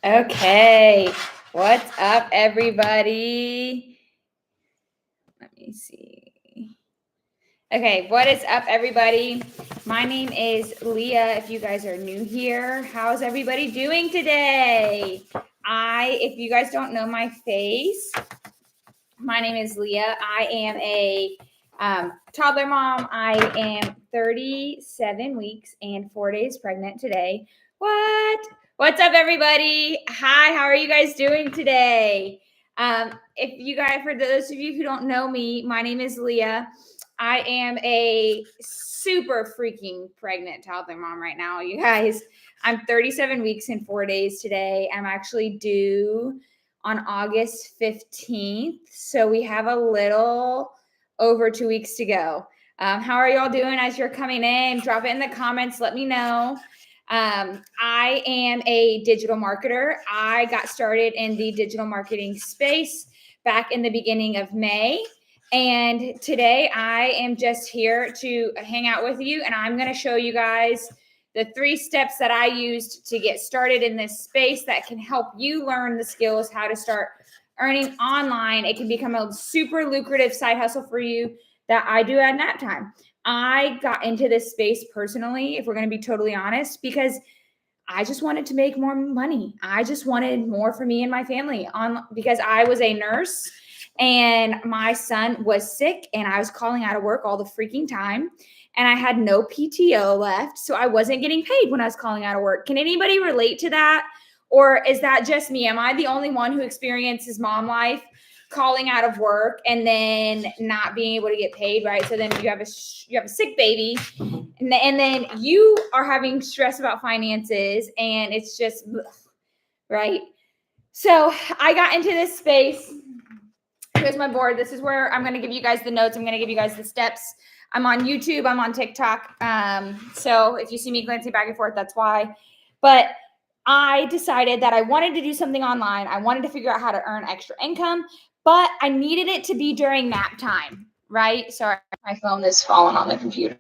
Okay, what's up, everybody? Let me see. Okay, what is up, everybody? My name is Leah. If you guys are new here, how's everybody doing today? If you guys don't know my face, my name is Leah. I am a toddler mom. I am 37 weeks and 4 days pregnant today. What? What's up, everybody? Hi, how are you guys doing today? If you guys, for those of you who don't know me, my name is Leah. I am a super freaking pregnant toddler mom right now, you guys. I'm 37 weeks and 4 days today. I'm actually due on August 15th. So we have a little over 2 weeks to go. How are y'all doing as you're coming in? Drop it in the comments. Let me know. I am a digital marketer. I got started in the digital marketing space back in the beginning of May. And today I am just here to hang out with you, and I'm going to show you guys the 3 steps that I used to get started in this space that can help you learn the skills, how to start earning online. It can become a super lucrative side hustle for you that I do at nap time. I got into this space personally, if we're going to be totally honest, because I just wanted to make more money. I just wanted more for me and my family because I was a nurse and my son was sick and I was calling out of work all the freaking time. And I had no PTO left, so I wasn't getting paid when I was calling out of work. Can anybody relate to that? Or is that just me? Am I the only one who experiences mom life, calling out of work and then not being able to get paid, right? So then you have a sick baby, and then you are having stress about finances, and it's just, right? So I got into this space. Here's my board. This is where I'm going to give you guys the notes. I'm going to give you guys the steps. I'm on YouTube. I'm on TikTok. So if you see me glancing back and forth, that's why. But I decided that I wanted to do something online. I wanted to figure out how to earn extra income, but I needed it to be during nap time, right? Sorry, my phone is falling on the computer.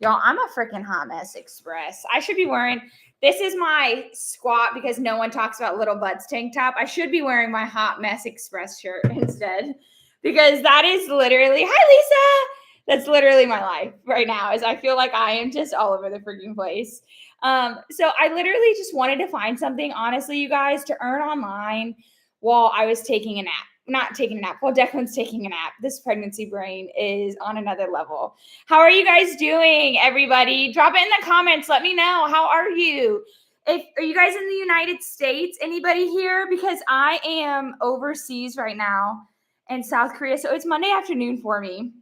Y'all, I'm a freaking hot mess express. I should be wearing, this is my squat because no one talks about little butts tank top. I should be wearing my hot mess express shirt instead, because that is literally, hi Lisa, that's literally my life right now, is I feel like I am just all over the freaking place. So I literally just wanted to find something, honestly, you guys, to earn online while I was taking a nap. Not taking a nap. Well, Declan's taking a nap. This pregnancy brain is on another level. How are you guys doing, everybody? Drop it in the comments. Let me know. How are you? Are you guys in the United States? Anybody here? Because I am overseas right now in South Korea. So it's Monday afternoon for me.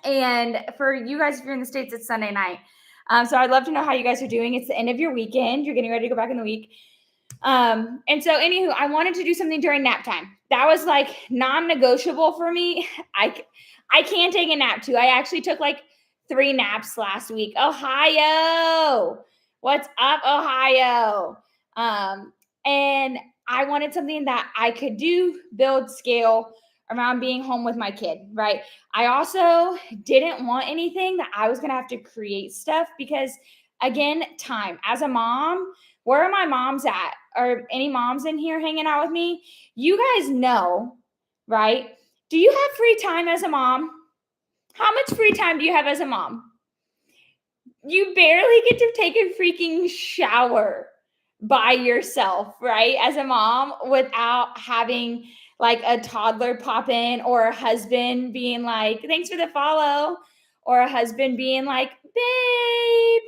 And for you guys, if you're in the States, it's Sunday night. So I'd love to know how you guys are doing. It's the end of your weekend. You're getting ready to go back in the week. And so anywho, I wanted to do something during nap time. That was like non-negotiable for me. I can't take a nap too. I actually took like 3 naps last week. Ohio. What's up, Ohio? And I wanted something that I could do, build, scale around being home with my kid, right? I also didn't want anything that I was going to have to create stuff because, again, time. As a mom, where are my moms at? Are any moms in here hanging out with me? You guys know, right? Do you have free time as a mom? How much free time do you have as a mom? You barely get to take a freaking shower by yourself, right? As a mom, without having like a toddler pop in, or a husband being like, thanks for the follow, or a husband being like, babe,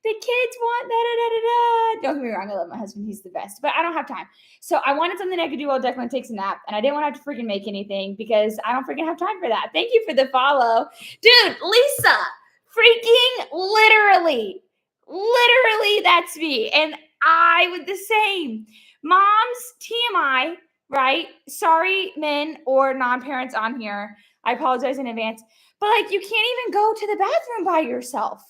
the kids want da-da-da-da-da. Don't get me wrong, I love my husband. He's the best, but I don't have time. So I wanted something I could do while Declan takes a nap, and I didn't want to have to freaking make anything because I don't freaking have time for that. Thank you for the follow. Dude, Lisa, freaking literally, that's me. And I would the same. Moms, TMI, right? Sorry, men or non-parents on here. I apologize in advance. But like, you can't even go to the bathroom by yourself,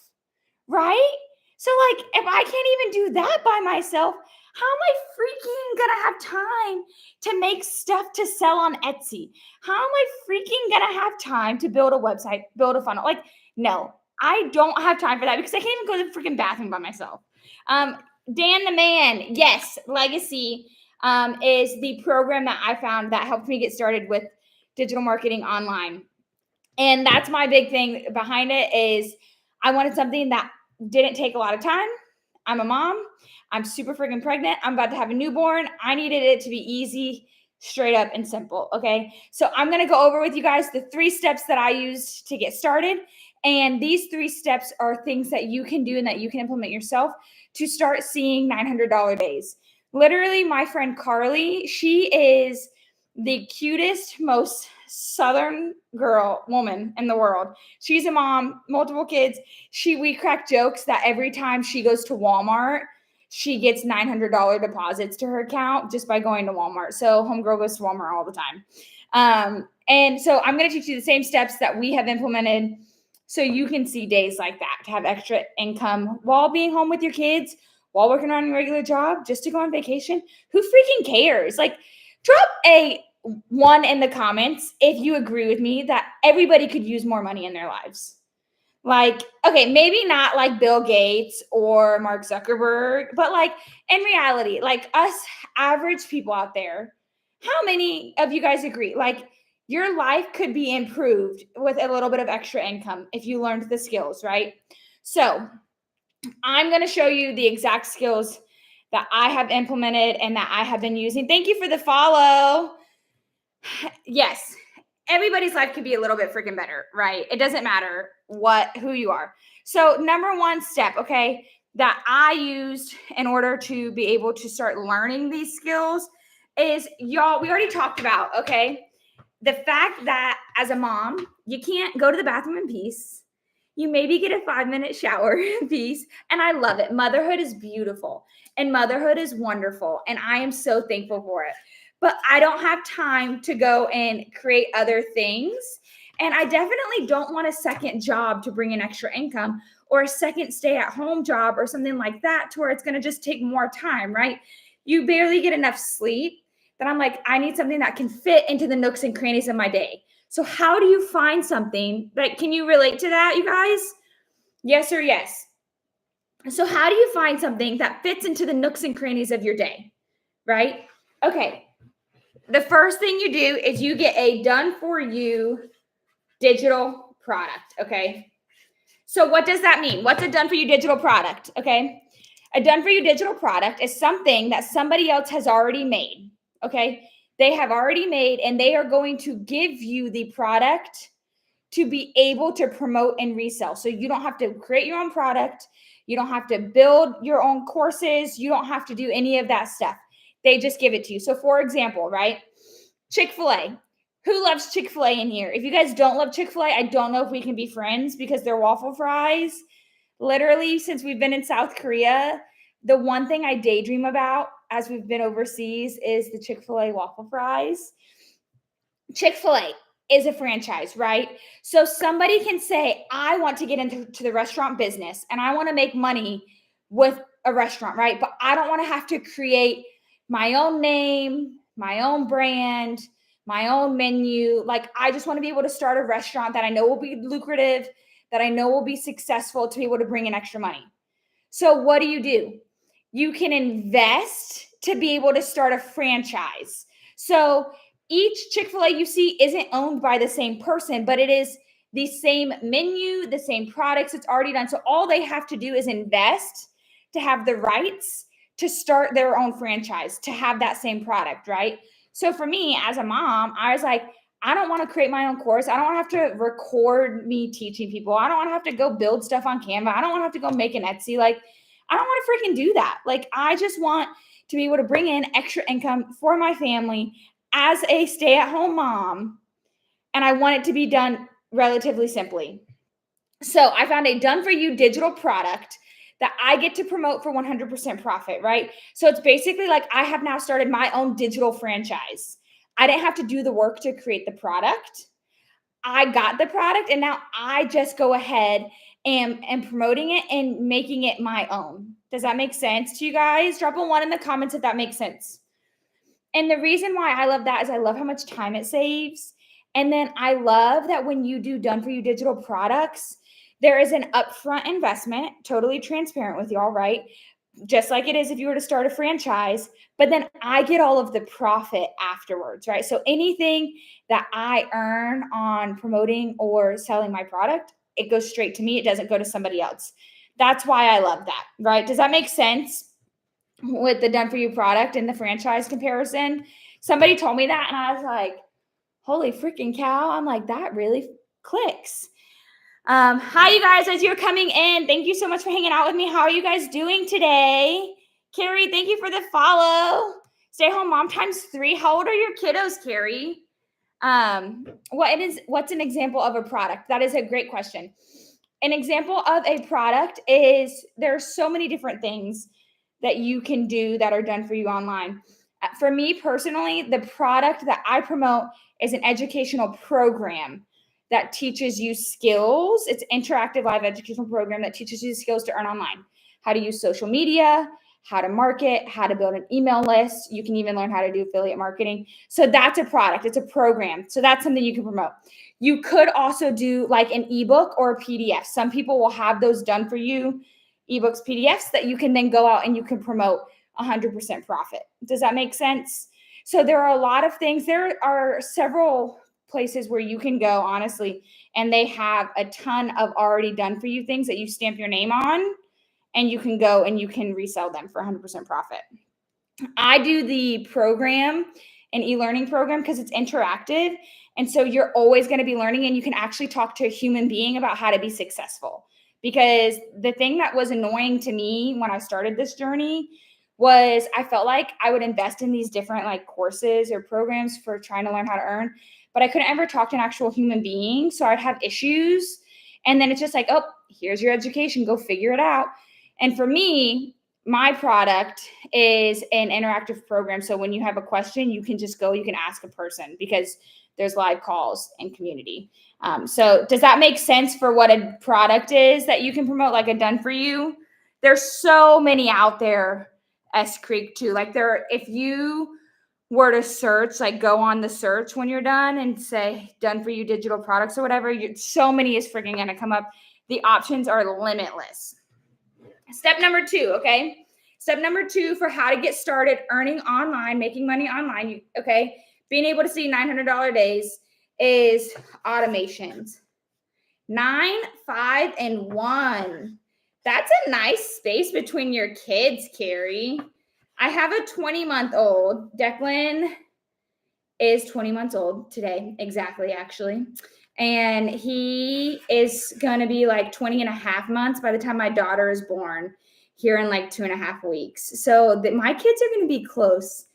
right? So like, if I can't even do that by myself, how am I freaking gonna have time to make stuff to sell on Etsy? How am I freaking gonna have time to build a website, build a funnel? Like, no, I don't have time for that because I can't even go to the freaking bathroom by myself. Dan the Man. Yes, Legacy is the program that I found that helped me get started with digital marketing online. And that's my big thing behind it is I wanted something that didn't take a lot of time. I'm a mom. I'm super freaking pregnant. I'm about to have a newborn. I needed it to be easy, straight up, and simple. Okay. So I'm going to go over with you guys the 3 steps that I used to get started. And these 3 steps are things that you can do and that you can implement yourself to start seeing $900 days. Literally, my friend Carly, she is the cutest, most southern woman in the world. She's a mom, multiple kids. We crack jokes that every time she goes to Walmart, she gets $900 deposits to her account just by going to Walmart. So homegirl goes to Walmart all the time. And so I'm going to teach you the same steps that we have implemented so you can see days like that to have extra income while being home with your kids, while working on your regular job, just to go on vacation. Who freaking cares? Like, drop a 1 in the comments if you agree with me that everybody could use more money in their lives. Like, okay, maybe not like Bill Gates or Mark Zuckerberg, but like in reality, like us average people out there, how many of you guys agree? Like, your life could be improved with a little bit of extra income if you learned the skills, right? So I'm going to show you the exact skills that I have implemented and that I have been using. Thank you for the follow. Yes, everybody's life could be a little bit freaking better, right? It doesn't matter who you are. So number 1 step, okay, that I used in order to be able to start learning these skills is, y'all, we already talked about, okay, the fact that as a mom, you can't go to the bathroom in peace. You maybe get a 5-minute shower in peace. And I love it. Motherhood is beautiful and motherhood is wonderful. And I am so thankful for it. But I don't have time to go and create other things. And I definitely don't want a second job to bring in extra income or a second stay-at-home job or something like that to where it's going to just take more time, right? You barely get enough sleep. That I'm like, I need something that can fit into the nooks and crannies of my day. So how do you find something like, can you relate to that, you guys? Yes or yes? So how do you find something that fits into the nooks and crannies of your day, right? Okay. The first thing you do is you get a done-for-you digital product, okay? So what does that mean? What's a done-for-you digital product, okay? A done-for-you digital product is something that somebody else has already made, okay? They have already made, and they are going to give you the product to be able to promote and resell. So you don't have to create your own product. You don't have to build your own courses. You don't have to do any of that stuff. They just give it to you. So for example, right? Chick-fil-A. Who loves Chick-fil-A in here? If you guys don't love Chick-fil-A, I don't know if we can be friends because their waffle fries, literally since we've been in South Korea, the one thing I daydream about as we've been overseas is the Chick-fil-A waffle fries. Chick-fil-A is a franchise, right? So somebody can say, I want to get into the restaurant business and I want to make money with a restaurant, right? But I don't want to have to create my own name, my own brand, my own menu. Like, I just want to be able to start a restaurant that I know will be lucrative, that I know will be successful, to be able to bring in extra money. So what do? You can invest to be able to start a franchise. So each Chick-fil-A you see isn't owned by the same person, but it is the same menu, the same products. It's already done. So all they have to do is invest to have the rights to start their own franchise, to have that same product, right? So for me as a mom, I was like, I don't want to create my own course. I don't want to have to record me teaching people. I don't want to have to go build stuff on Canva. I don't want to have to go make an Etsy. Like, I don't want to freaking do that. Like, I just want to be able to bring in extra income for my family as a stay-at-home mom. And I want it to be done relatively simply. So I found a done-for-you digital product that I get to promote for 100% profit, right? So it's basically like I have now started my own digital franchise. I didn't have to do the work to create the product. I got the product and now I just go ahead and promoting it and making it my own. Does that make sense to you guys? Drop a 1 in the comments if that makes sense. And the reason why I love that is I love how much time it saves. And then I love that when you do done-for-you digital products, there is an upfront investment, totally transparent with y'all, right? just like it is if you were to start a franchise, but then I get all of the profit afterwards, right? So anything that I earn on promoting or selling my product, it goes straight to me. It doesn't go to somebody else. That's why I love that, right? Does that make sense with the done for you product and the franchise comparison? Somebody told me that and I was like, holy freaking cow. I'm like, that really clicks. Hi, you guys, as you're coming in. Thank you so much for hanging out with me. How are you guys doing today? Carrie, thank you for the follow. Stay home mom times 3. How old are your kiddos, Carrie? What's an example of a product? That is a great question. An example of a product is there's so many different things that you can do that are done for you online. For me personally, the product that I promote is an educational program that teaches you skills. It's an interactive live educational program that teaches you skills to earn online. How to use social media, how to market, how to build an email list. You can even learn how to do affiliate marketing. So that's a product. It's a program. So that's something you can promote. You could also do like an ebook or a PDF. Some people will have those done for you, ebooks, PDFs that you can then go out and you can promote 100% profit. Does that make sense? So there are a lot of things. There are several places where you can go, honestly, and they have a ton of already done for you things that you stamp your name on, and you can go and you can resell them for 100% profit. I do the program, an e-learning program, because it's interactive. And so you're always going to be learning, and you can actually talk to a human being about how to be successful. Because the thing that was annoying to me when I started this journey was I felt like I would invest in these different like courses or programs for trying to learn how to earn, but I couldn't ever talk to an actual human being. So I'd have issues. And then it's just like, oh, here's your education, go figure it out. And for me, my product is an interactive program. So when you have a question, you can just go, you can ask a person because there's live calls and community. So does that make sense for what a product is that you can promote, like a done for you? There's so many out there, S Creek too. Like if you were to search, like go on the search when you're done and say done for you digital products or whatever, so many is freaking going to come up. The options are limitless. Step number 2, okay? Step number 2 for how to get started earning online, making money online, okay? Being able to see $900 days is automations. 9, 5, and 1. That's a nice space between your kids, Carrie. I have a 20-month-old. Declan is 20 months old today, exactly, actually. And he is going to be like 20 and a half months by the time my daughter is born here in like 2.5 weeks. So my kids are going to be close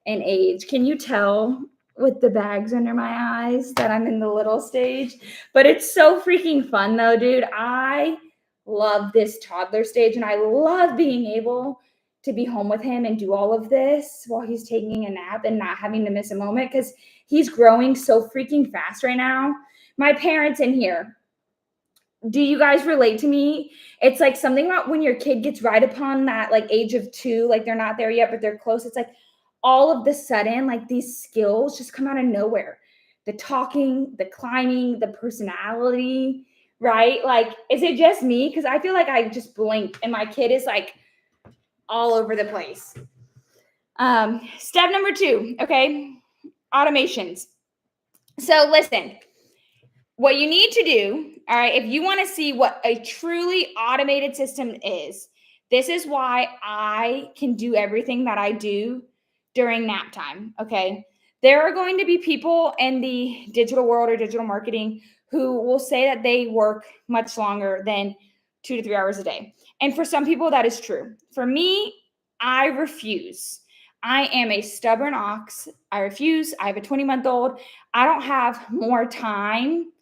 in age. Can you tell with the bags under my eyes that I'm in the little stage? But it's so freaking fun though, dude. I love this toddler stage, and I love being able to be home with him and do all of this while he's taking a nap and not having to miss a moment because he's growing so freaking fast right now. My parents in here, do you guys relate to me? It's like something about when your kid gets right upon that like age of 2, like they're not there yet, but they're close. It's like all of the sudden, like these skills just come out of nowhere. The talking, the climbing, the personality, right? Like, is it just me? Because I feel like I just blink and my kid is like all over the place. Step number 2, okay? Automations. So listen, what you need to do, all right, if you want to see what a truly automated system is, this is why I can do everything that I do during nap time, okay? There are going to be people in the digital world or digital marketing who will say that they work much longer than 2 to 3 hours a day. And for some people, that is true. For me, I refuse. I am a stubborn ox. I refuse. I have a 20-month-old. I don't have more time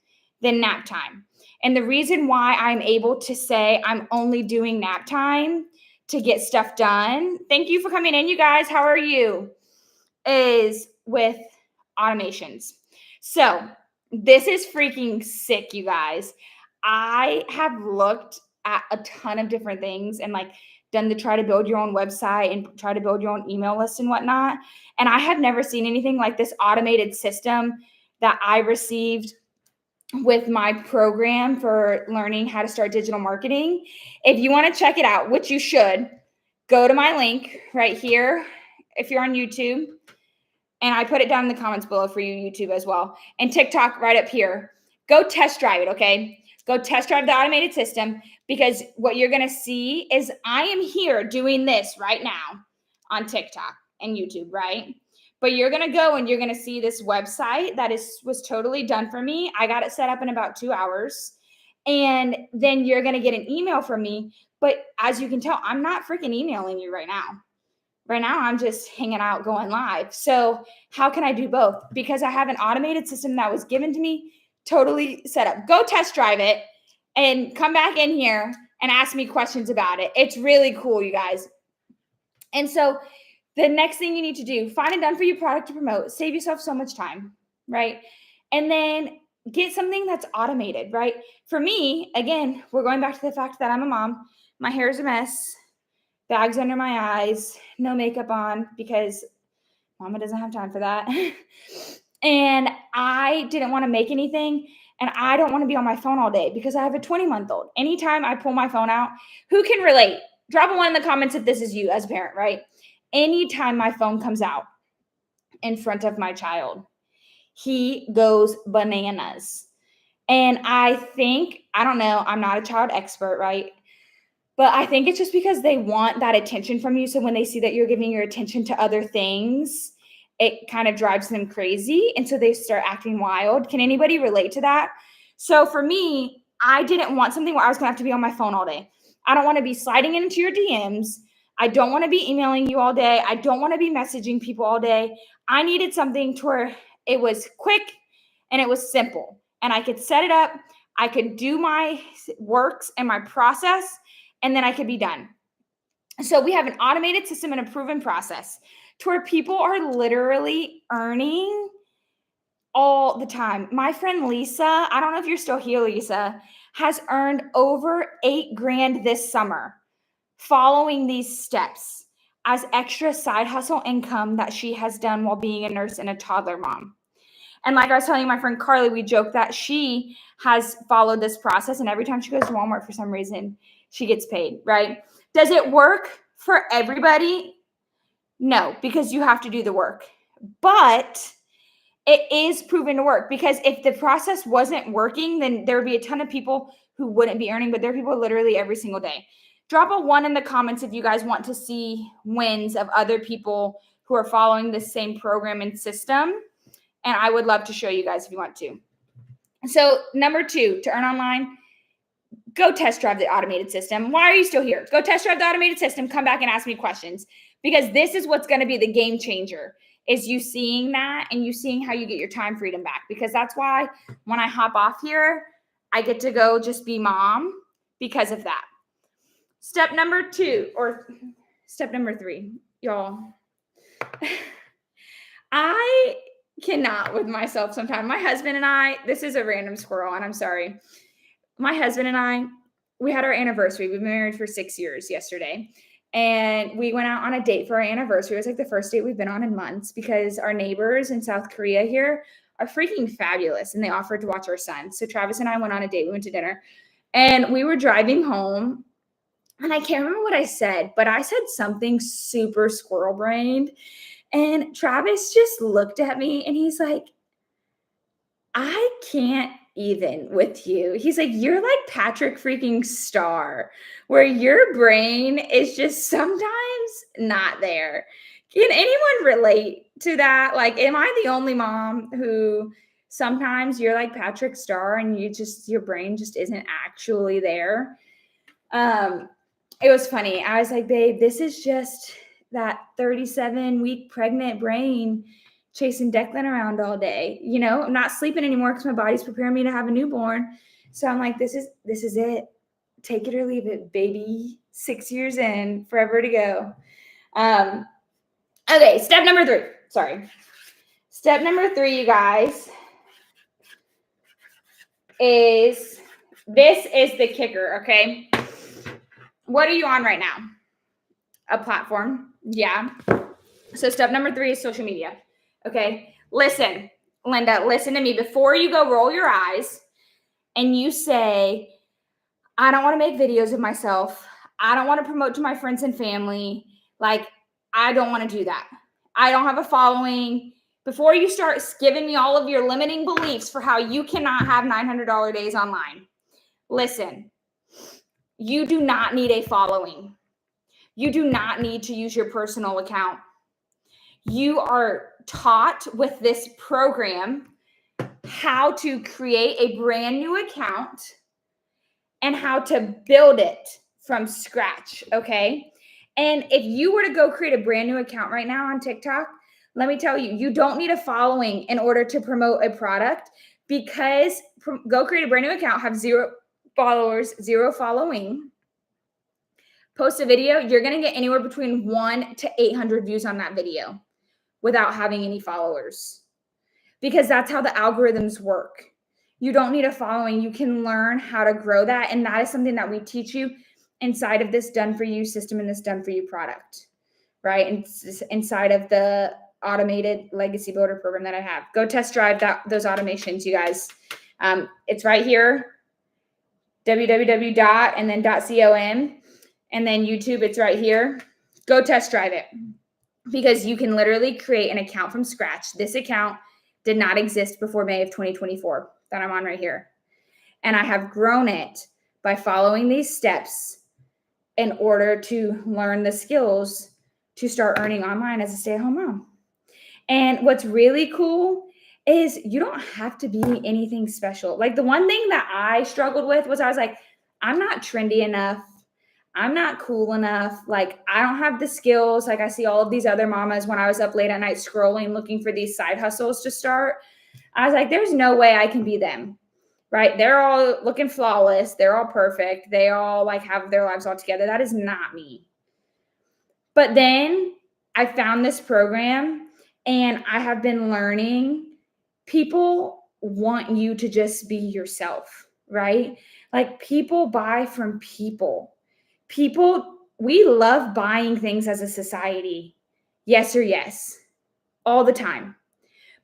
than nap time. And the reason why I'm able to say I'm only doing nap time to get stuff done, thank you for coming in, you guys. How are you? Is with automations. So this is freaking sick, you guys. I have looked at a ton of different things and like done the try to build your own website and try to build your own email list and whatnot. And I have never seen anything like this automated system that I received with my program for learning how to start digital marketing. If you want to check it out, which you should, go to my link right here if you're on YouTube. And I put it down in the comments below for you, YouTube as well. And TikTok right up here. Go test drive it, okay? Go test drive the automated system, because what you're going to see is I am here doing this right now on TikTok and YouTube, right? But you're going to go and you're going to see this website that was totally done for me. I got it set up in about 2 hours. And then you're going to get an email from me. But as you can tell, I'm not freaking emailing you right now. Right now, I'm just hanging out, going live. So how can I do both? Because I have an automated system that was given to me, totally set up. Go test drive it and come back in here and ask me questions about it. It's really cool, you guys. And so the next thing you need to do, find a done-for-you product to promote. Save yourself so much time, right? And then get something that's automated, right? For me, again, we're going back to the fact that I'm a mom. My hair is a mess. Bags under my eyes, no makeup on because mama doesn't have time for that. And I didn't want to make anything. And I don't want to be on my phone all day because I have a 20-month-old. Anytime I pull my phone out, who can relate? Drop a 1 in the comments if this is you as a parent, right? Anytime my phone comes out in front of my child, he goes bananas. And I think, I don't know, I'm not a child expert, right? But I think it's just because they want that attention from you. So when they see that you're giving your attention to other things, it kind of drives them crazy. And so they start acting wild. Can anybody relate to that? So for me, I didn't want something where I was going to have to be on my phone all day. I don't want to be sliding into your DMs. I don't want to be emailing you all day. I don't want to be messaging people all day. I needed something to where it was quick and it was simple. And I could set it up. I could do my works and my process, and then I could be done. So we have an automated system and a proven process to where people are literally earning all the time. My friend Lisa, I don't know if you're still here, Lisa, has earned over $8,000 this summer following these steps as extra side hustle income that she has done while being a nurse and a toddler mom. And like I was telling my friend Carly, we joke that she has followed this process, and every time she goes to Walmart for some reason, she gets paid, right? Does it work for everybody? No, because you have to do the work. But it is proven to work, because if the process wasn't working, then there would be a ton of people who wouldn't be earning, but there are people literally every single day. Drop a 1 in the comments if you guys want to see wins of other people who are following the same program and system. And I would love to show you guys if you want to. So number 2, to earn online, go test drive the automated system. Why are you still here? Go test drive the automated system. Come back and ask me questions, because this is what's going to be the game changer, is you seeing that and you seeing how you get your time freedom back. Because that's why when I hop off here, I get to go just be mom because of that. Step number 2, or step number 3, y'all. I cannot with myself sometimes. My husband and I, this is a random squirrel, and I'm sorry. My husband and I, we had our anniversary. We've been married for 6 years yesterday. And we went out on a date for our anniversary. It was like the first date we've been on in months, because our neighbors in South Korea here are freaking fabulous. And they offered to watch our son. So Travis and I went on a date. We went to dinner. And we were driving home. And I can't remember what I said, but I said something super squirrel brained. And Travis just looked at me and he's like, I can't even with you. He's like, you're like Patrick freaking Star, where your brain is just sometimes not there. Can anyone relate to that? Like, am I the only mom who sometimes you're like Patrick Star and your brain just isn't actually there? It was funny. I was like, babe, this is just that 37-week pregnant brain chasing Declan around all day. You know, I'm not sleeping anymore because my body's preparing me to have a newborn. So I'm like, this is it. Take it or leave it, baby. 6 years in, forever to go. Okay, step number 3. Sorry. Step number 3, you guys, is this is the kicker, okay? What are you on right now? A platform. Yeah. So step number 3 is social media. Okay. Listen, Linda, listen to me. Before you go roll your eyes and you say, I don't want to make videos of myself. I don't want to promote to my friends and family. Like, I don't want to do that. I don't have a following. Before you start giving me all of your limiting beliefs for how you cannot have $900 days online, listen, you do not need a following. You do not need to use your personal account. You are taught with this program how to create a brand new account and how to build it from scratch, okay? And if you were to go create a brand new account right now on TikTok, let me tell you, you don't need a following in order to promote a product, because go create a brand new account, have 0 followers, 0 following, post a video, you're going to get anywhere between 1 to 800 views on that video without having any followers, because that's how the algorithms work. You don't need a following. You can learn how to grow that. And that is something that we teach you inside of this Done For You system and this Done For You product, right? And inside of the automated legacy builder program that I have. Go test drive those automations, you guys. It's right here, www. and then .com, and then YouTube, it's right here. Go test drive it, because you can literally create an account from scratch. This account did not exist before May of 2024 that I'm on right here. And I have grown it by following these steps in order to learn the skills to start earning online as a stay-at-home mom. And what's really cool is you don't have to be anything special. Like, the one thing that I struggled with was I was like, I'm not trendy enough. I'm not cool enough. Like, I don't have the skills. Like, I see all of these other mamas when I was up late at night scrolling, looking for these side hustles to start. I was like, there's no way I can be them, right? They're all looking flawless. They're all perfect. They all like have their lives all together. That is not me. But then I found this program and I have been learning people want you to just be yourself, right? Like, people buy from people. We love buying things as a society. Yes or yes, all the time.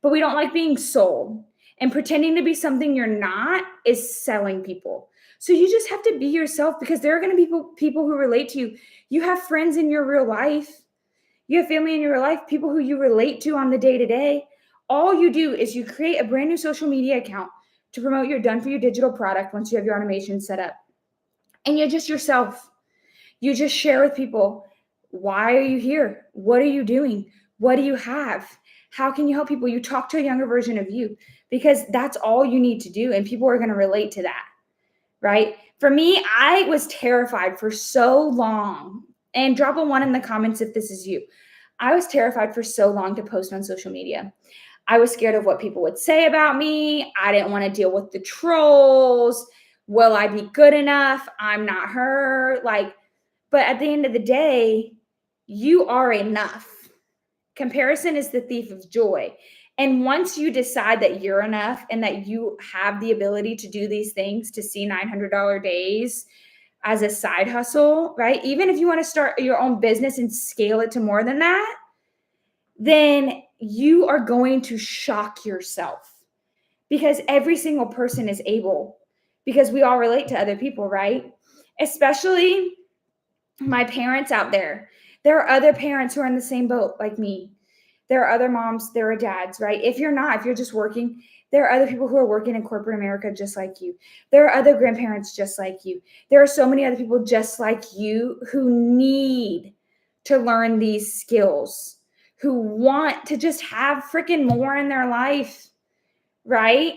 But we don't like being sold. And pretending to be something you're not is selling people. So you just have to be yourself, because there are going to be people who relate to you. You have friends in your real life. You have family in your real life, people who you relate to on the day-to-day. All you do is you create a brand new social media account to promote your Done For You digital product once you have your automation set up. And you're just yourself. You just share with people, why are you here? What are you doing? What do you have? How can you help people? You talk to a younger version of you, because that's all you need to do. And people are going to relate to that, right? For me, I was terrified for so long. And drop a 1 in the comments if this is you. I was terrified for so long to post on social media. I was scared of what people would say about me. I didn't want to deal with the trolls. Will I be good enough? I'm not her. But at the end of the day, you are enough. Comparison is the thief of joy. And once you decide that you're enough and that you have the ability to do these things, to see $900 days as a side hustle, right? Even if you want to start your own business and scale it to more than that, then you are going to shock yourself, because every single person is able, because we all relate to other people, right? Especially my parents out there. There are other parents who are in the same boat like me. There are other moms, there are dads, right? If you're just working, there are other people who are working in corporate America just like you. There are other grandparents just like you. There are so many other people just like you who need to learn these skills, who want to just have freaking more in their life, right?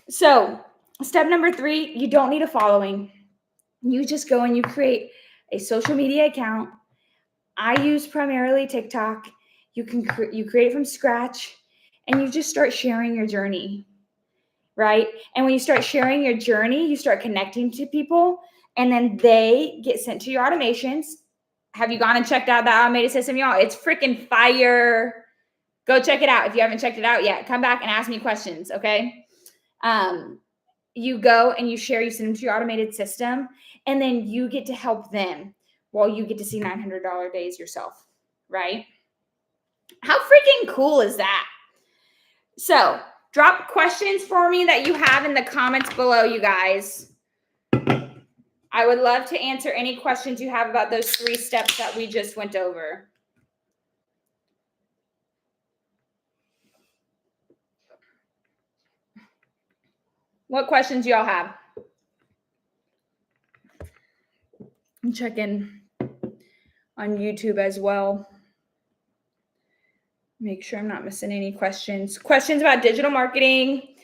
So step number 3, you don't need a following. You just go and you create a social media account. I use primarily TikTok. You create it from scratch, and you just start sharing your journey, right? And when you start sharing your journey, you start connecting to people, and then they get sent to your automations. Have you gone and checked out that automated system, y'all? It's freaking fire. Go check it out. If you haven't checked it out yet, come back and ask me questions, okay? You go and you share, you send them to your automated system, and then you get to help them while you get to see $900 days yourself, right? How freaking cool is that? So drop questions for me that you have in the comments below, you guys. I would love to answer any questions you have about those 3 steps that we just went over. What questions y'all have? I'm checking on YouTube as well. Make sure I'm not missing any questions. Questions about digital marketing.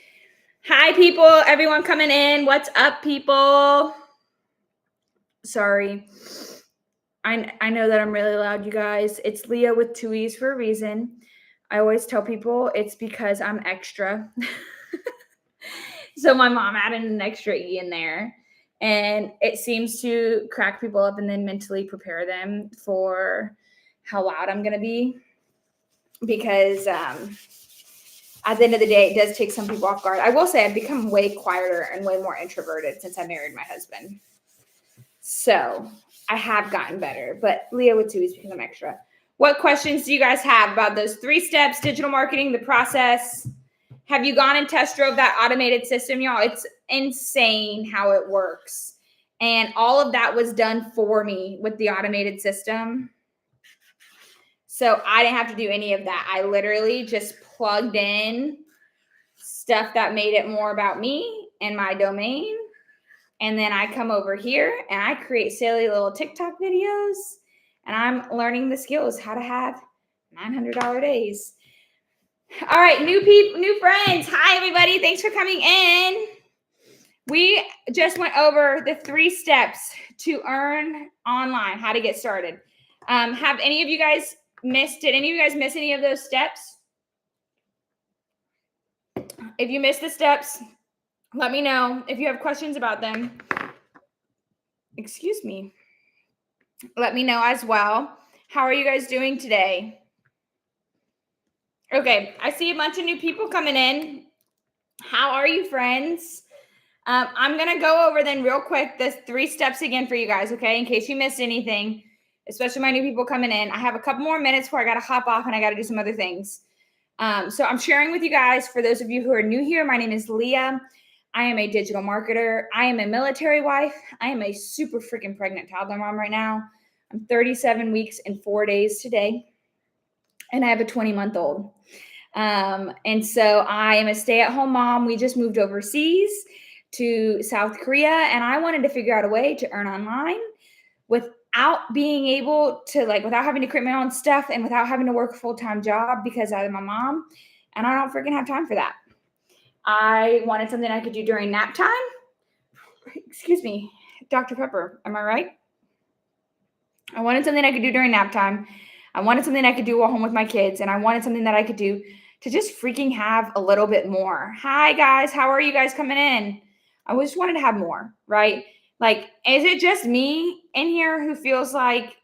Hi, people. Everyone coming in. What's up, people? Sorry. I know that I'm really loud, you guys. It's Leah with 2 E's for a reason. I always tell people it's because I'm extra. So my mom added an extra E in there. And it seems to crack people up and then mentally prepare them for how loud I'm going to be. Because at the end of the day, it does take some people off guard. I will say I've become way quieter and way more introverted since I married my husband. So I have gotten better. But Leah with 2 E's because I'm extra. What questions do you guys have about those 3 steps, digital marketing, the process? Have you gone and test drove that automated system, y'all? It's insane how it works. And all of that was done for me with the automated system. So I didn't have to do any of that. I literally just plugged in stuff that made it more about me and my domain. And then I come over here and I create silly little TikTok videos. And I'm learning the skills, how to have $900 days. All right, new friends. Hi, everybody. Thanks for coming in. We just went over the 3 steps to earn online, how to get started. Have any of you guys did any of you guys miss any of those steps? If you missed the steps, let me know. If you have questions about them, excuse me, let me know as well. How are you guys doing today? Okay, I see a bunch of new people coming in. How are you, friends? I'm going to go over then real quick the 3 steps again for you guys, okay, in case you missed anything, especially my new people coming in. I have a couple more minutes before I got to hop off and I got to do some other things. So I'm sharing with you guys, for those of you who are new here, my name is Leah. I am a digital marketer. I am a military wife. I am a super freaking pregnant toddler mom right now. I'm 37 weeks and 4 days today, and I have a 20-month-old. And so I am a stay-at-home mom. We just moved overseas to South Korea, and I wanted to figure out a way to earn online without being able to, without having to create my own stuff and without having to work a full-time job, because I'm a mom and I don't freaking have time for that. I wanted something I could do during nap time. Excuse me, Dr. Pepper, am I right? I wanted something I could do during nap time. I wanted something I could do while home with my kids, and I wanted something that I could do to just freaking have a little bit more. Hi, guys. How are you guys coming in? I just wanted to have more, right? Is it just me in here who feels like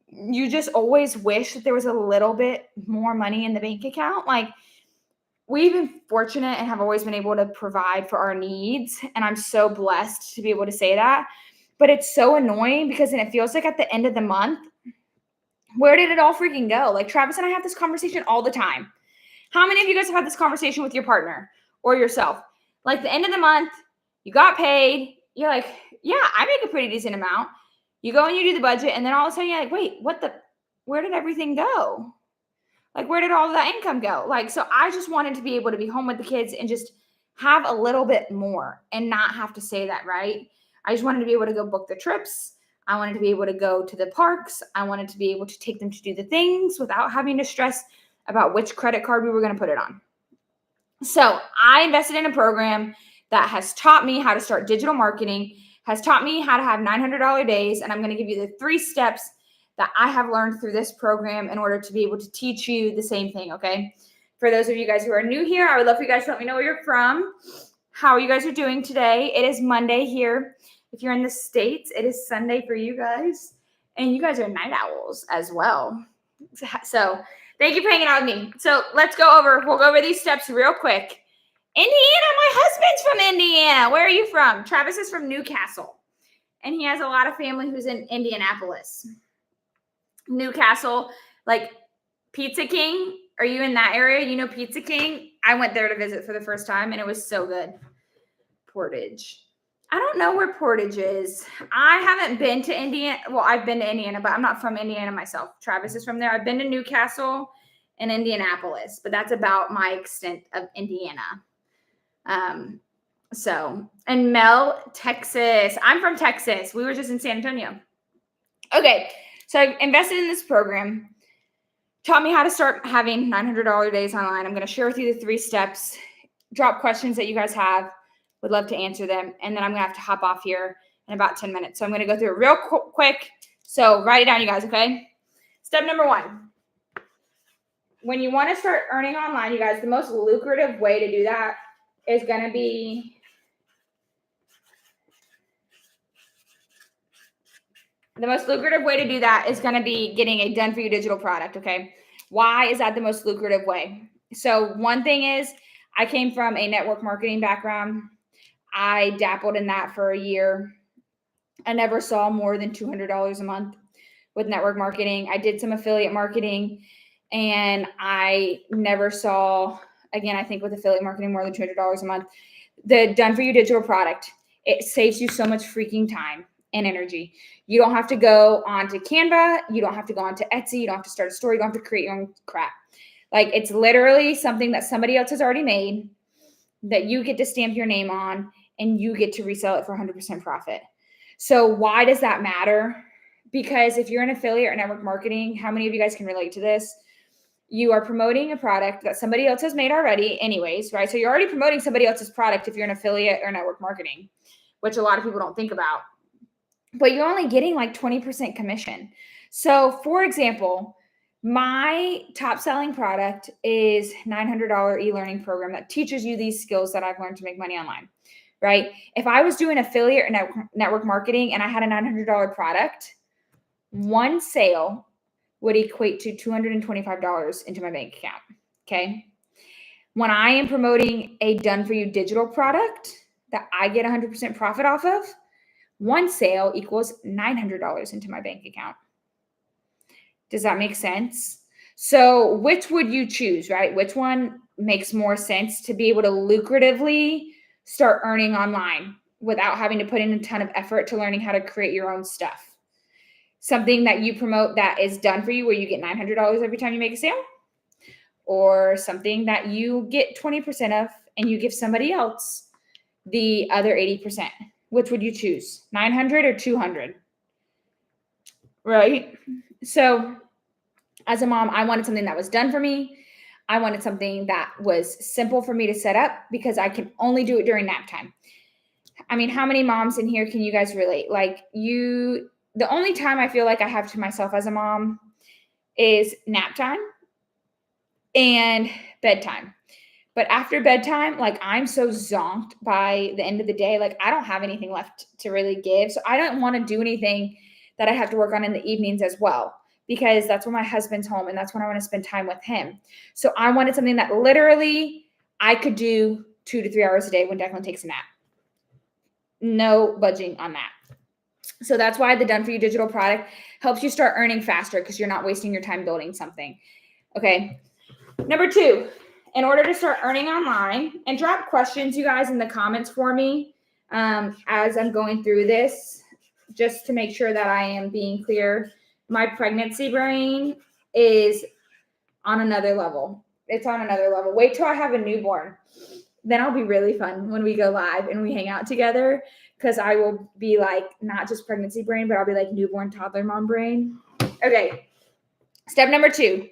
you just always wish that there was a little bit more money in the bank account? We've been fortunate and have always been able to provide for our needs, and I'm so blessed to be able to say that. But it's so annoying because then it feels like at the end of the month, where did it all freaking go? Travis and I have this conversation all the time. How many of you guys have had this conversation with your partner or yourself? The end of the month, you got paid. You're like, yeah, I make a pretty decent amount. You go and you do the budget, and then all of a sudden you're like, wait, where did everything go? Where did all of that income go? So I just wanted to be able to be home with the kids and just have a little bit more and not have to say that, right? I just wanted to be able to go book the trips. I wanted to be able to go to the parks. I wanted to be able to take them to do the things without having to stress about which credit card we were going to put it on. So I invested in a program that has taught me how to start digital marketing, has taught me how to have $900 days. And I'm going to give you the 3 steps that I have learned through this program in order to be able to teach you the same thing, okay? For those of you guys who are new here, I would love for you guys to let me know where you're from, how you guys are doing today. It is Monday here. If you're in the States, it is Sunday for you guys. And you guys are night owls as well. So thank you for hanging out with me. So we'll go over these steps real quick. Indiana, my husband's from Indiana. Where are you from? Travis is from Newcastle. And he has a lot of family who's in Indianapolis. Newcastle, Pizza King. Are you in that area? You know Pizza King? I went there to visit for the first time, and it was so good. Portage. I don't know where Portage is. I haven't been to Indiana. Well, I've been to Indiana, but I'm not from Indiana myself. Travis is from there. I've been to Newcastle and Indianapolis, but that's about my extent of Indiana. And Mel, Texas. I'm from Texas. We were just in San Antonio. Okay, so I've invested in this program. Taught me how to start having $900 days online. I'm going to share with you the 3 steps. Drop questions that you guys have. Would love to answer them. And then I'm going to have to hop off here in about 10 minutes. So I'm going to go through it real quick. So write it down, you guys, okay? Step number 1. When you want to start earning online, you guys, the most lucrative way to do that is going to be getting a done-for-you digital product, okay? Why is that the most lucrative way? So one thing is I came from a network marketing background. I dabbled in that for a year. I never saw more than $200 a month with network marketing. I did some affiliate marketing, and I never saw, again, I think with affiliate marketing, more than $200 a month. The done-for-you digital product, it saves you so much freaking time and energy. You don't have to go onto Canva. You don't have to go onto Etsy. You don't have to start a store. You don't have to create your own crap. Like, it's literally something that somebody else has already made that you get to stamp your name on, and you get to resell it for 100% profit. So why does that matter? Because if you're an affiliate or network marketing, how many of you guys can relate to this? You are promoting a product that somebody else has made already anyways, right? So you're already promoting somebody else's product if you're an affiliate or network marketing, which a lot of people don't think about. But you're only getting like 20% commission. So for example, my top selling product is $900 e-learning program that teaches you these skills that I've learned to make money online, right? If I was doing affiliate or network marketing and I had a $900 product, one sale would equate to $225 into my bank account, okay? When I am promoting a done-for-you digital product that I get 100% profit off of, one sale equals $900 into my bank account. Does that make sense? So which would you choose, right? Which one makes more sense to be able to lucratively start earning online without having to put in a ton of effort to learning how to create your own stuff? Something that you promote that is done for you where you get $900 every time you make a sale? Or something that you get 20% of and you give somebody else the other 80%? Which would you choose? 900 or 200? Right? So as a mom, I wanted something that was done for me. I wanted something that was simple for me to set up because I can only do it during nap time. I mean, how many moms in here can you guys relate? Like, the only time I feel like I have to myself as a mom is nap time and bedtime. But after bedtime, like, I'm so zonked by the end of the day. Like, I don't have anything left to really give. So I don't want to do anything that I have to work on in the evenings as well, because that's when my husband's home and that's when I want to spend time with him. So I wanted something that literally I could do 2 to 3 hours a day when Declan takes a nap. No budging on that. So that's why the Done For You digital product helps you start earning faster, because you're not wasting your time building something. Okay. Number 2, in order to start earning online, and drop questions, you guys, in the comments for me as I'm going through this, just to make sure that I am being clear. My pregnancy brain is on another level. It's on another level. Wait till I have a newborn. Then I'll be really fun when we go live and we hang out together, because I will be like, not just pregnancy brain, but I'll be like newborn toddler mom brain. Okay. Step number 2,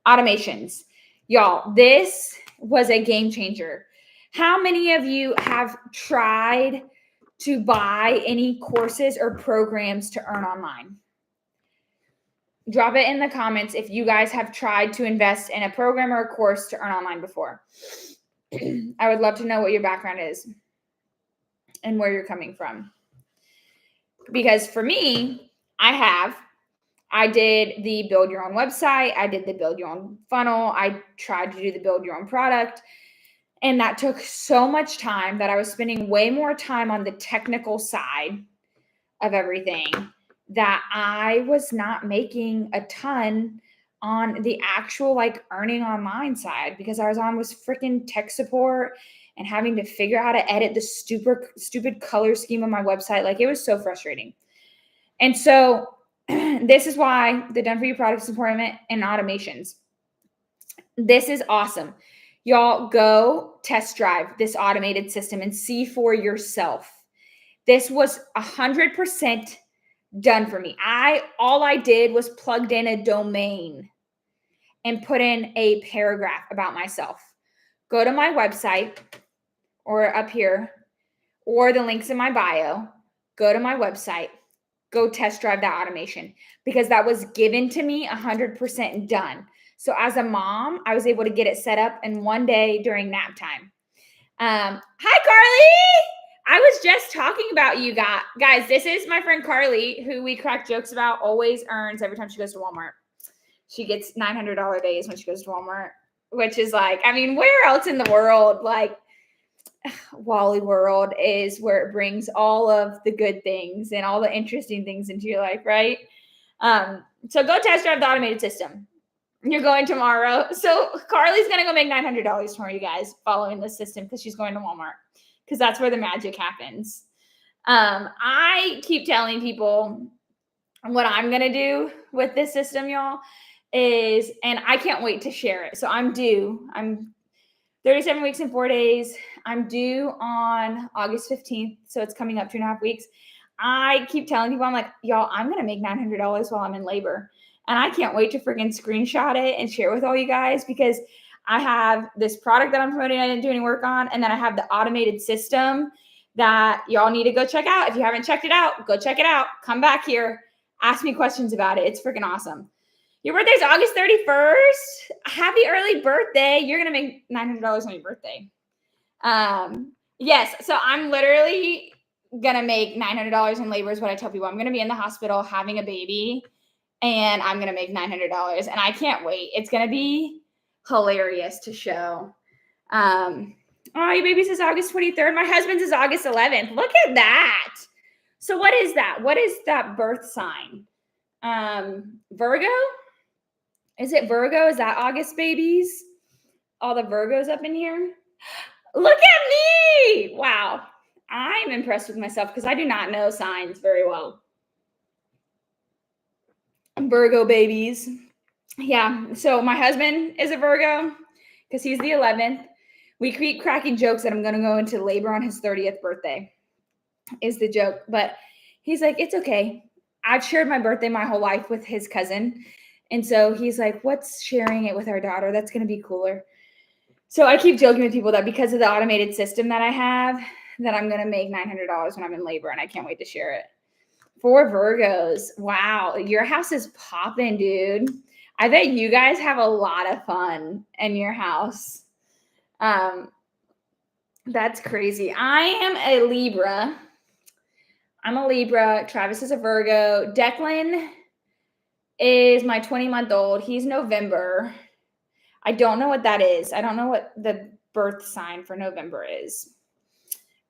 automations. Y'all, this was a game changer. How many of you have tried to buy any courses or programs to earn online? Drop it in the comments if you guys have tried to invest in a program or a course to earn online before. I would love to know what your background is and where you're coming from. Because for me, I did the build your own website. I did the build your own funnel. I tried to do the build your own product. And that took so much time that I was spending way more time on the technical side of everything, that I was not making a ton on the actual like earning online side, because I was on with freaking tech support and having to figure out how to edit the stupid color scheme on my website. Like, it was so frustrating. And so this is why the Done For You product support and automations. This is awesome. Y'all, go test drive this automated system and see for yourself. This was 100% done for me. All I did was plugged in a domain and put in a paragraph about myself. Go to my website, or up here, or the links in my bio. Go to my website. Go test drive that automation, because that was given to me 100% done. So as a mom, I was able to get it set up in one day during nap time. Hi, Carly. I was just talking about you guys. This is my friend Carly, who we crack jokes about, always earns every time she goes to Walmart. She gets $900 days when she goes to Walmart, which is like, I mean, where else in the world? Like, Wally World is where it brings all of the good things and all the interesting things into your life, right? So go test drive the automated system. You're going tomorrow. So Carly's going to go make $900 tomorrow, you guys, following this system, because she's going to Walmart, because that's where the magic happens. I keep telling people what I'm going to do with this system, y'all, is, and I can't wait to share it. So I'm 37 weeks and 4 days. I'm due on August 15th. So it's coming up 2.5 weeks. I keep telling people, I'm like, y'all, I'm going to make $900 while I'm in labor. And I can't wait to freaking screenshot it and share with all you guys, because I have this product that I'm promoting I didn't do any work on. And then I have the automated system that y'all need to go check out. If you haven't checked it out, go check it out. Come back here. Ask me questions about it. It's freaking awesome. Your birthday's August 31st. Happy early birthday. You're going to make $900 on your birthday. Yes. So I'm literally going to make $900 in labor is what I tell people. I'm going to be in the hospital having a baby, and I'm going to make $900. And I can't wait. It's going to be hilarious to show. Oh, your baby's is August 23rd. My husband's is August 11th. Look at that. So what is that? What is that birth sign? Virgo? Is it Virgo? Is that August babies? All the Virgos up in here? Look at me! Wow. I'm impressed with myself, because I do not know signs very well. Virgo babies. Yeah. So my husband is a Virgo, because he's the 11th. We keep cracking jokes that I'm going to go into labor on his 30th birthday is the joke. But he's like, it's okay. I've shared my birthday my whole life with his cousin. And so he's like, what's sharing it with our daughter? That's going to be cooler. So I keep joking with people that because of the automated system that I have, that I'm going to make $900 when I'm in labor, and I can't wait to share it. 4 Virgos. Wow. Your house is popping, dude. I bet you guys have a lot of fun in your house. That's crazy. I am a Libra. Travis is a Virgo. Declan is my 20-month-old. He's November. I don't know what that is. I don't know what the birth sign for November is.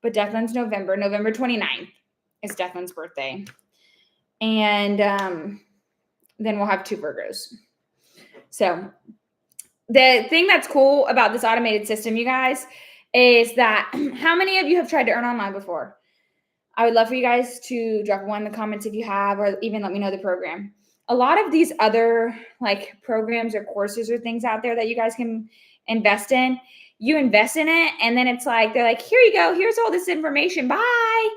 But Declan's November. November 29th is Declan's birthday. And then we'll have 2 Virgos. So the thing that's cool about this automated system, you guys, is that how many of you have tried to earn online before? I would love for you guys to drop one in the comments if you have, or even let me know the program. A lot of these other like programs or courses or things out there that you guys can invest in, you invest in it, and then it's like, they're like, here you go, here's all this information, bye.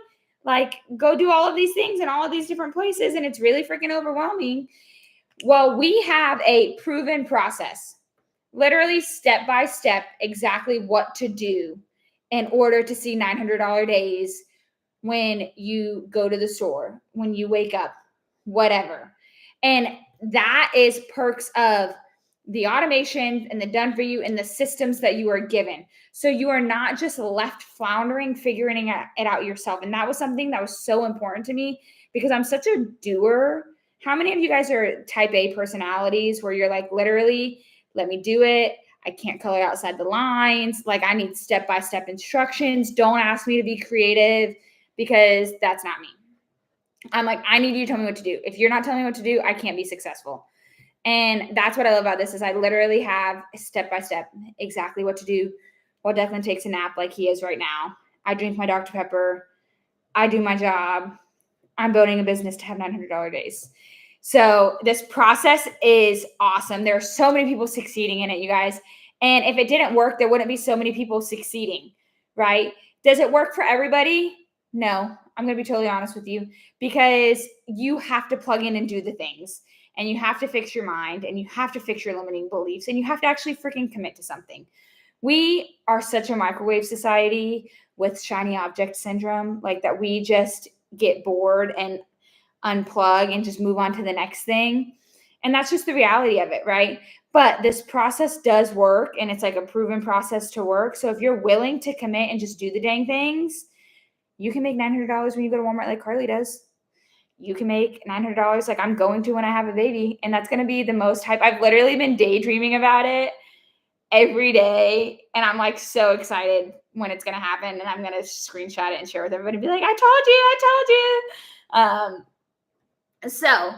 Like, go do all of these things in all of these different places, and it's really freaking overwhelming. Well, we have a proven process, literally step by step, exactly what to do in order to see $900 days when you go to the store, when you wake up, whatever. And that is perks of the automation and the Done For You and the systems that you are given. So you are not just left floundering, figuring it out yourself. And that was something that was so important to me, because I'm such a doer. How many of you guys are type A personalities where you're like, literally, let me do it. I can't color outside the lines. Like, I need step-by-step instructions. Don't ask me to be creative, because that's not me. I'm like, I need you to tell me what to do. If you're not telling me what to do, I can't be successful. And that's what I love about this, is I literally have step-by-step exactly what to do while Declan takes a nap like he is right now. I drink my Dr. Pepper. I do my job. I'm building a business to have $900 days. So this process is awesome. There are so many people succeeding in it, you guys. And if it didn't work, there wouldn't be so many people succeeding, right? Does it work for everybody? No, I'm going to be totally honest with you, because you have to plug in and do the things, and you have to fix your mind, and you have to fix your limiting beliefs, and you have to actually freaking commit to something. We are such a microwave society with shiny object syndrome, like that we just get bored and unplug and just move on to the next thing. And that's just the reality of it, right? But this process does work, and it's like a proven process to work. So if you're willing to commit and just do the dang things, you can make $900 when you go to Walmart like Carly does. You can make $900 like I'm going to when I have a baby. And that's going to be the most hype. I've literally been daydreaming about it every day. And I'm like so excited when it's going to happen. And I'm going to screenshot it and share with everybody and be like, I told you. So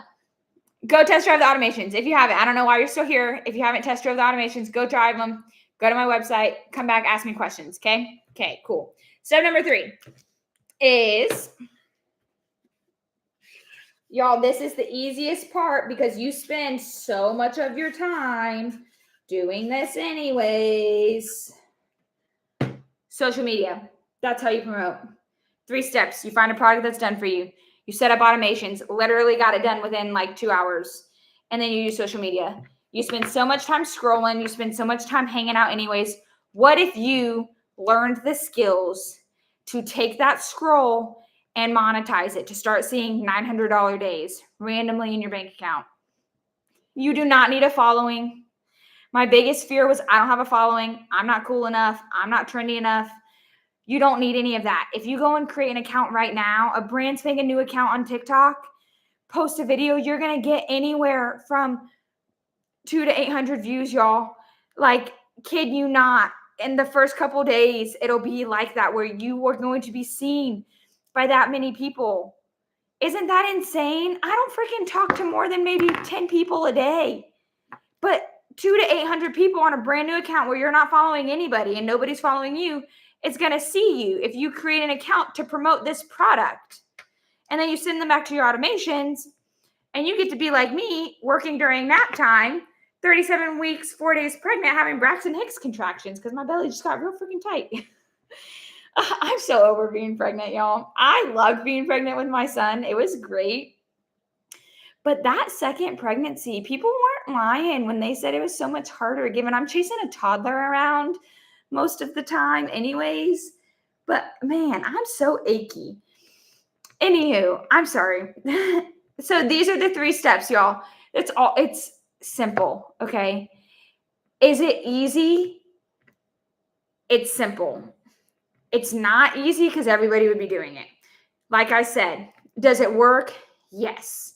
go test drive the automations. If you haven't, I don't know why you're still here. If you haven't test drove the automations, go drive them. Go to my website, come back, ask me questions. Okay. Okay, cool. Step number 3 is, y'all, this is the easiest part because you spend so much of your time doing this anyways. Social media. That's how you promote. 3 steps. You find a product that's done for you. You set up automations, literally got it done within like 2 hours. And then you use social media. You spend so much time scrolling. You spend so much time hanging out anyways. What if you learned the skills to take that scroll and monetize it, to start seeing $900 days randomly in your bank account? You do not need a following. My biggest fear was I don't have a following. I'm not cool enough. I'm not trendy enough. You don't need any of that. If you go and create an account right now, a brand spanking new account on TikTok, post a video, you're going to get anywhere from 200 to 800 views, y'all. Like, kid you not. In the first couple of days, it'll be like that, where you are going to be seen by that many people. Isn't that insane? I don't freaking talk to more than maybe 10 people a day. But 200 to 800 people on a brand new account where you're not following anybody and nobody's following you, it's going to see you if you create an account to promote this product. And then you send them back to your automations, and you get to be like me, working during nap time, 37 weeks, 4 days pregnant, having Braxton Hicks contractions because my belly just got real freaking tight. I'm so over being pregnant, y'all. I loved being pregnant with my son. It was great. But that second pregnancy, people weren't lying when they said it was so much harder, given I'm chasing a toddler around most of the time anyways. But man, I'm so achy. Anywho, I'm sorry. So these are the 3 steps, y'all. It's simple, okay? Is it easy? It's simple. It's not easy because everybody would be doing it. Like I said, does it work? Yes.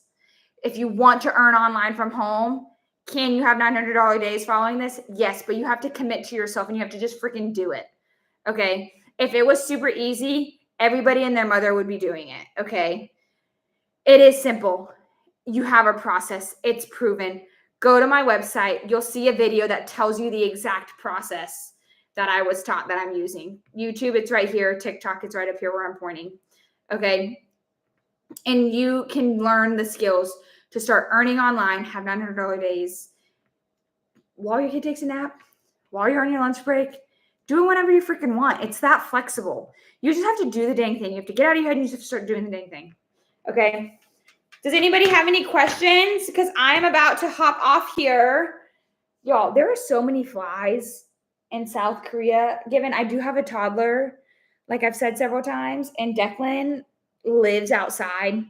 If you want to earn online from home, can you have $900 days following this? Yes, but you have to commit to yourself and you have to just freaking do it. Okay? If it was super easy, everybody and their mother would be doing it. Okay? It is simple. You have a process. It's proven. Go to my website. You'll see a video that tells you the exact process that I was taught that I'm using. YouTube, it's right here. TikTok, it's right up here where I'm pointing. Okay? And you can learn the skills to start earning online, have $900 days while your kid takes a nap, while you're on your lunch break. Do it whenever you freaking want. It's that flexible. You just have to do the dang thing. You have to get out of your head and you just have to start doing the dang thing. Okay? Does anybody have any questions? Because I'm about to hop off here. Y'all, there are so many flies in South Korea. Given I do have a toddler, like I've said several times, and Declan lives outside.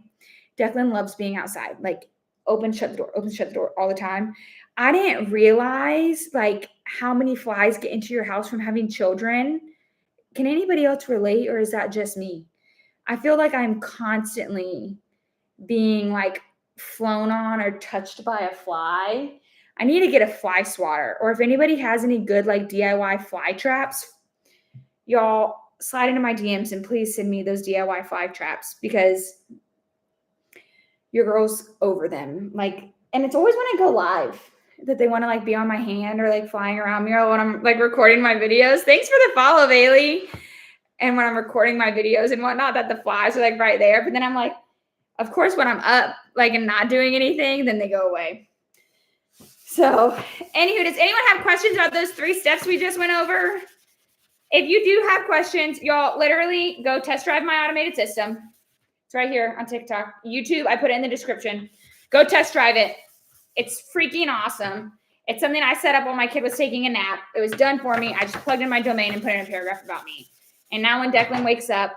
Declan loves being outside, like open, shut the door all the time. I didn't realize like how many flies get into your house from having children. Can anybody else relate, or is that just me? I feel like I'm constantly being like flown on or touched by a fly. I need to get a fly swatter, or if anybody has any good like DIY fly traps, y'all slide into my DMs and please send me those DIY fly traps because your girl's over them. Like, and it's always when I go live. that they want to like be on my hand or like flying around me or when I'm like recording my videos. Thanks for the follow, Bailey. And when I'm recording my videos and whatnot, that the flies are like right there. But then I'm like, of course, when I'm up like and not doing anything, then they go away. So anywho, does anyone have questions about those 3 steps we just went over? If you do have questions, y'all literally go test drive my automated system. It's right here on TikTok. YouTube, I put it in the description. Go test drive it. It's freaking awesome. It's something I set up while my kid was taking a nap. It was done for me. I just plugged in my domain and put in a paragraph about me. And now when Declan wakes up,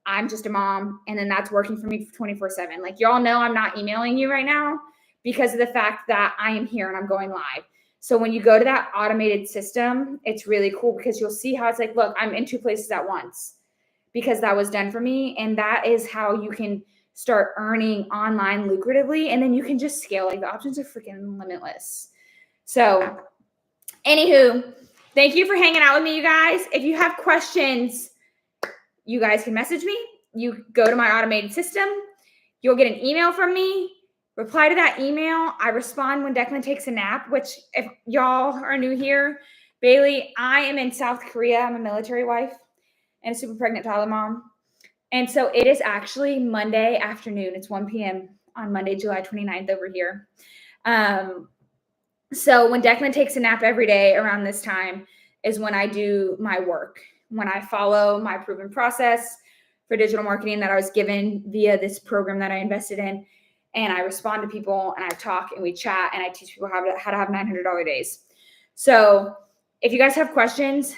I'm just a mom. And then that's working for me 24/7. Like y'all know I'm not emailing you right now because of the fact that I am here and I'm going live. So when you go to that automated system, it's really cool because you'll see how it's like, look, I'm in 2 places at once because that was done for me. And that is how you can start earning online lucratively. And then you can just scale. Like the options are freaking limitless. So anywho, thank you for hanging out with me, you guys. If you have questions, you guys can message me. You go to my automated system. You'll get an email from me. Reply to that email. I respond when Declan takes a nap, which if y'all are new here, Bailey, I am in South Korea. I'm a military wife and a super pregnant toddler mom. And so it is actually Monday afternoon. It's 1 p.m. on Monday, July 29th over here. So when Declan takes a nap every day around this time is when I do my work, when I follow my proven process for digital marketing that I was given via this program that I invested in. And I respond to people and I talk and we chat and I teach people how to have $900 days. So if you guys have questions,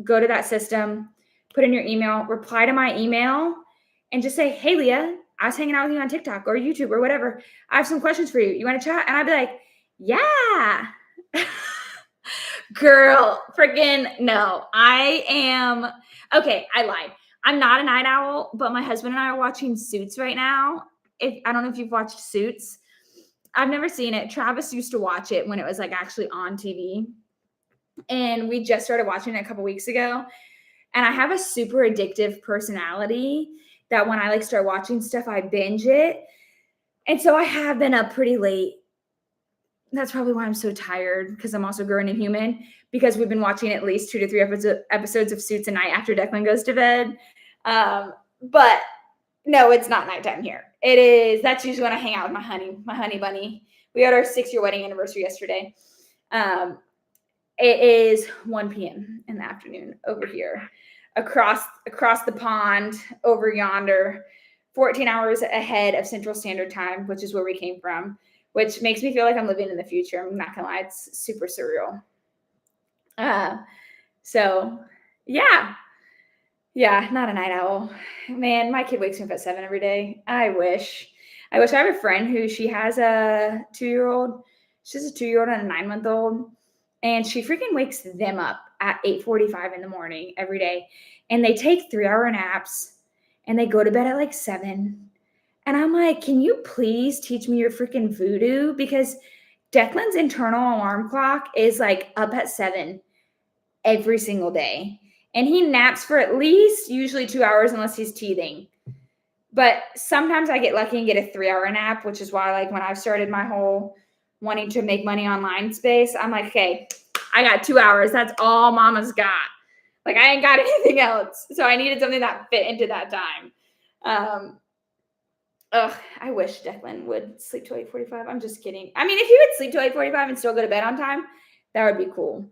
go to that system, put in your email, reply to my email and just say, hey, Leah, I was hanging out with you on TikTok or YouTube or whatever. I have some questions for you. You want to chat? And I'd be like, yeah, girl, freaking no. I am. Okay, I lied. I'm not a night owl, but my husband and I are watching Suits right now. I don't know if you've watched Suits. I've never seen it. Travis used to watch it when it was like actually on TV. And we just started watching it a couple weeks ago. And I have a super addictive personality that when I like start watching stuff, I binge it. And so I have been up pretty late. That's probably why I'm so tired because I'm also growing and human because we've been watching at least 2 to 3 episodes of Suits a night after Declan goes to bed. But no, it's not nighttime here. It is. That's usually when I hang out with my honey bunny. We had our 6-year wedding anniversary yesterday. It is 1 p.m. in the afternoon over here, across the pond over yonder, 14 hours ahead of Central Standard Time, which is where we came from, which makes me feel like I'm living in the future. I'm not gonna lie, it's super surreal. So yeah. Yeah, not a night owl. Man, my kid wakes me up at 7 every day. I wish. I have a friend who she has a 2-year-old. She has a 2-year-old and a 9-month-old. And she freaking wakes them up at 8:45 in the morning every day. And they take 3-hour naps and they go to bed at like 7. And I'm like, can you please teach me your freaking voodoo? Because Declan's internal alarm clock is like up at 7 every single day. And he naps for at least usually 2 hours unless he's teething. But sometimes I get lucky and get a 3-hour nap, which is why like when I've started my whole wanting to make money online space, I'm like, okay, I got 2 hours. That's all mama's got. Like I ain't got anything else. So I needed something that fit into that time. I wish Declan would sleep till 8:45. I'm just kidding. I mean, if he would sleep till 8:45 and still go to bed on time, that would be cool.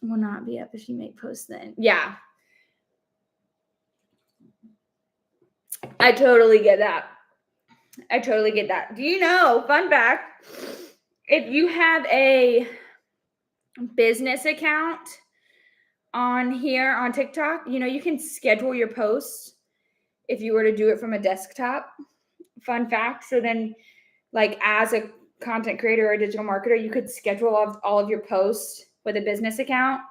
Will not be up if you make posts then. Yeah. I totally get that. Do you know, fun fact, if you have a business account on here on TikTok, you know, you can schedule your posts if you were to do it from a desktop. Fun fact. So then like as a content creator or a digital marketer, you could schedule all of your posts with a business account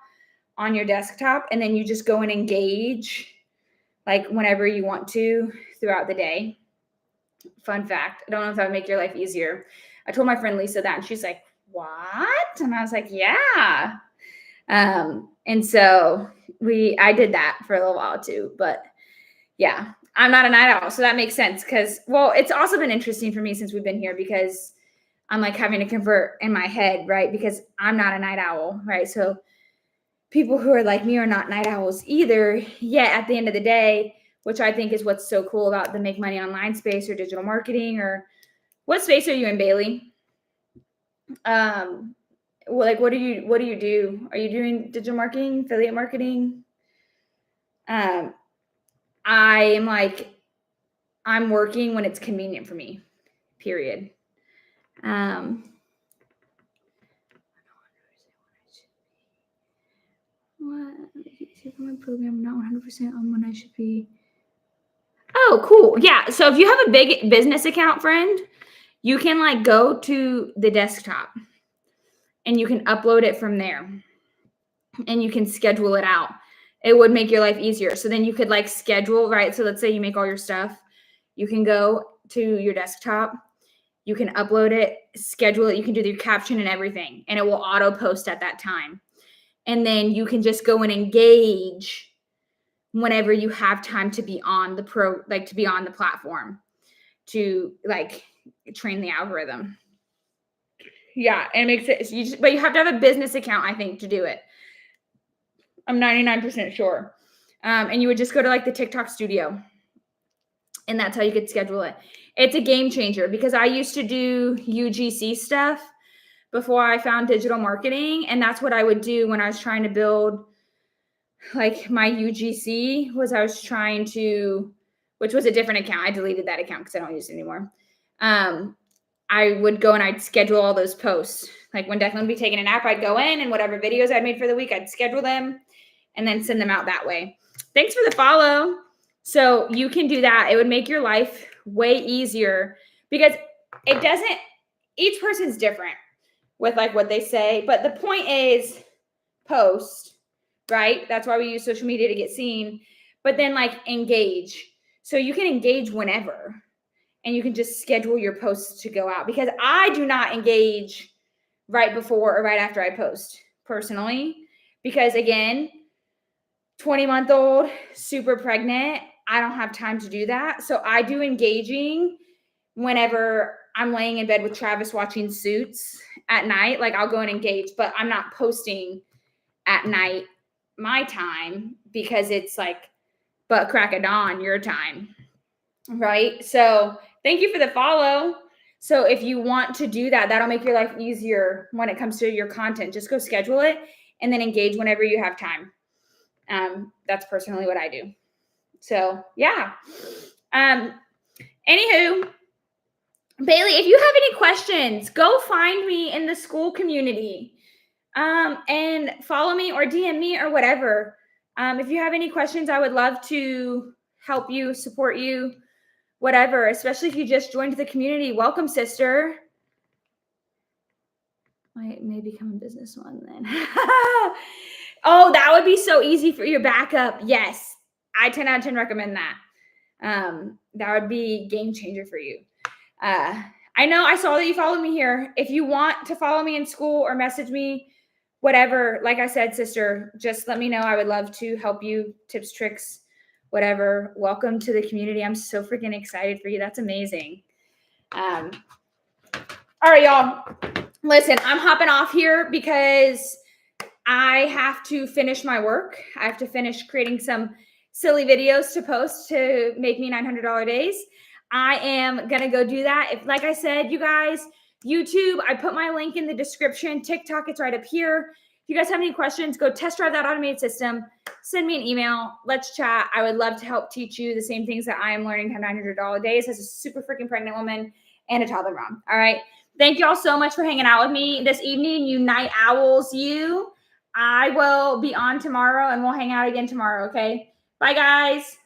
on your desktop. And then you just go and engage like whenever you want to throughout the day. Fun fact. I don't know if that would make your life easier. I told my friend Lisa that and she's like, what? And I was like, yeah. And so I did that for a little while too, but yeah, I'm not a night owl. So that makes sense because, well, it's also been interesting for me since we've been here because I'm like having to convert in my head, right? Because I'm not a night owl, right? So people who are like me are not night owls either. Yet at the end of the day, which I think is what's so cool about the Make Money Online space or digital marketing, or what space are you in, Bailey? Well, like what do you do? Are you doing digital marketing, affiliate marketing? I am like, I'm working when it's convenient for me, period. What? My program, not 100% on when I should be. Oh, cool. Yeah. So if you have a big business account, friend, you can like go to the desktop and you can upload it from there and you can schedule it out. It would make your life easier. So then you could like schedule, right? So let's say you make all your stuff. You can go to your desktop, you can upload it, schedule it, you can do your caption and everything, and it will auto post at that time. And then you can just go and engage whenever you have time to be on to be on the platform to like train the algorithm. Yeah, and it makes it, but you have to have a business account, I think, to do it. I'm 99% sure. And you would just go to like the TikTok studio, and that's how you could schedule it. It's a game changer because I used to do UGC stuff before I found digital marketing. And that's what I would do when I was trying to build like my UGC was I was trying to, which was a different account. I deleted that account because I don't use it anymore. I would go and I'd schedule all those posts. Like when Declan would be taking a nap, I'd go in and whatever videos I'd made for the week, I'd schedule them and then send them out that way. Thanks for the follow. So you can do that. It would make your life way easier because it doesn't, each person's different with like what they say. But the point is post, right? That's why we use social media to get seen. But then like engage. So you can engage whenever. And you can just schedule your posts to go out because I do not engage right before or right after I post personally. Because again, 20-month-old, super pregnant, I don't have time to do that. So I do engaging whenever I'm laying in bed with Travis watching Suits at night. Like I'll go and engage, but I'm not posting at night my time because it's like butt crack of dawn your time. Right? So thank you for the follow. So if you want to do that, that'll make your life easier when it comes to your content. Just go schedule it and then engage whenever you have time. That's personally what I do. So yeah. Anywho, Bailey, if you have any questions, go find me in the school community. And follow me or DM me or whatever. If you have any questions, I would love to help you, support you, whatever, especially if you just joined the community. Welcome, sister. I may become a business one then. Oh, that would be so easy for your backup. Yes, I 10 out of 10 recommend that. That would be game changer for you. I know I saw that you followed me here. If you want to follow me in school or message me, whatever, like I said, sister, just let me know. I would love to help you, tips, tricks, whatever. Welcome to the community. I'm so freaking excited for you. That's amazing. All right, y'all. Listen, I'm hopping off here because I have to finish my work. I have to finish creating some silly videos to post to make me $900 days. I am going to go do that. If, like I said, you guys, YouTube, I put my link in the description. TikTok, it's right up here. If you guys have any questions, go test drive that automated system. Send me an email. Let's chat. I would love to help teach you the same things that I am learning to have $900 days as a super freaking pregnant woman and a toddler mom. All right. Thank you all so much for hanging out with me this evening, you night owls, you. I will be on tomorrow and we'll hang out again tomorrow, okay? Bye, guys.